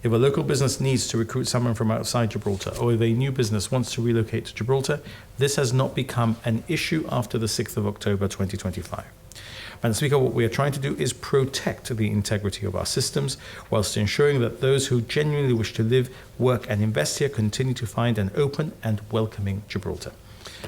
If a local business needs to recruit someone from outside Gibraltar, or if a new business wants to relocate to Gibraltar, this has not become an issue after the 6th of October 2025. Madam Speaker, what we are trying to do is protect the integrity of our systems, whilst ensuring that those who genuinely wish to live, work and invest here continue to find an open and welcoming Gibraltar.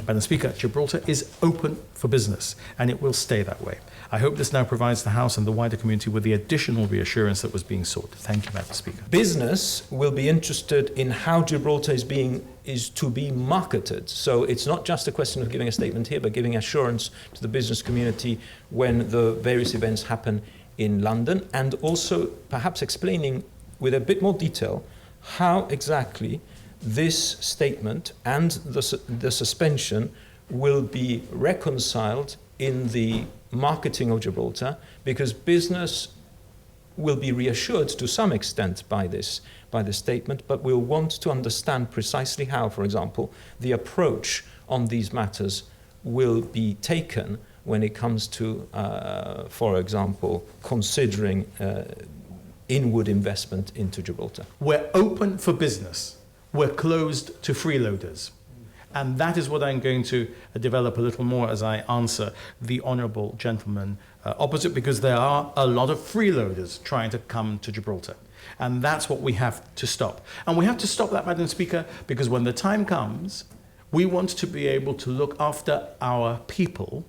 Madam Speaker, Gibraltar is open for business, and it will stay that way. I hope this now provides the House and the wider community with the additional reassurance that was being sought. Thank you, Madam Speaker. Business will be interested in how Gibraltar is to be marketed. So it's not just a question of giving a statement here, but giving assurance to the business community when the various events happen in London, and also perhaps explaining with a bit more detail how exactly this statement and the suspension will be reconciled in the marketing of Gibraltar, because business will be reassured to some extent by this statement, but will want to understand precisely how, for example, the approach on these matters will be taken when it comes to, for example, considering inward investment into Gibraltar. We're open for business. We're closed to freeloaders. And that is what I'm going to develop a little more as I answer the honourable gentleman opposite, because there are a lot of freeloaders trying to come to Gibraltar. And that's what we have to stop. And we have to stop that, Madam Speaker, because when the time comes, we want to be able to look after our people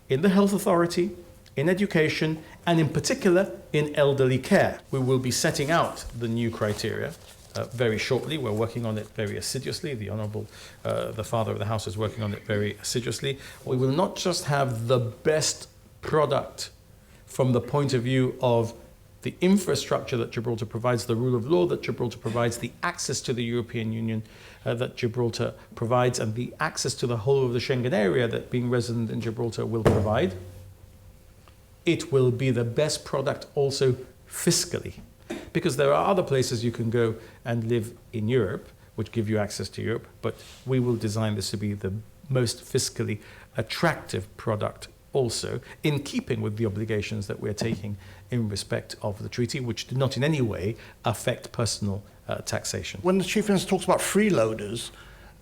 in the health authority, in education, and in particular in elderly care. We will be setting out the new criteria very shortly. We're working on it very assiduously. The Honourable, the Father of the House is working on it very assiduously. We will not just have the best product from the point of view of the infrastructure that Gibraltar provides, the rule of law that Gibraltar provides, the access to the European Union that Gibraltar provides, and the access to the whole of the Schengen area that being resident in Gibraltar will provide. It will be the best product also fiscally, because there are other places you can go and live in Europe which give you access to Europe, but we will design this to be the most fiscally attractive product also, in keeping with the obligations that we're taking in respect of the treaty, which do not in any way affect personal taxation. When the Chief Minister talks about freeloaders,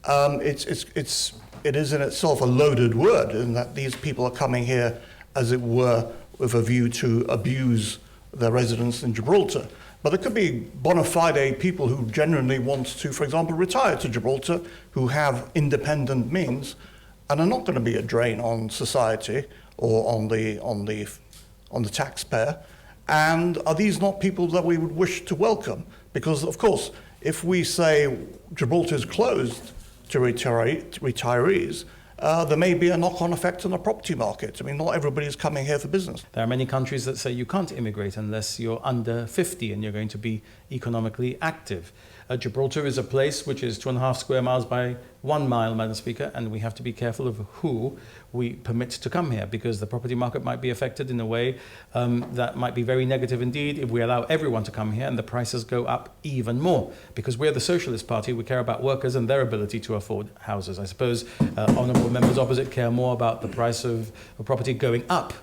it is in itself a loaded word, in that these people are coming here, as it were, with a view to abuse their residence in Gibraltar. But there could be bona fide people who genuinely want to, for example, retire to Gibraltar, who have independent means and are not going to be a drain on society or on the taxpayer. And are these not people that we would wish to welcome? Because, of course, if we say Gibraltar is closed to retirees, there may be a knock-on effect on the property market. I mean, not everybody is coming here for business. There are many countries that say you can't immigrate unless you're under 50 and you're going to be economically active. Gibraltar is a place which is 2.5 square miles by 1 mile, Madam Speaker, and we have to be careful of who we permit to come here, because the property market might be affected in a way that might be very negative indeed if we allow everyone to come here and the prices go up even more. Because we're the Socialist Party, we care about workers and their ability to afford houses. I suppose honourable members opposite care more about the price of property going up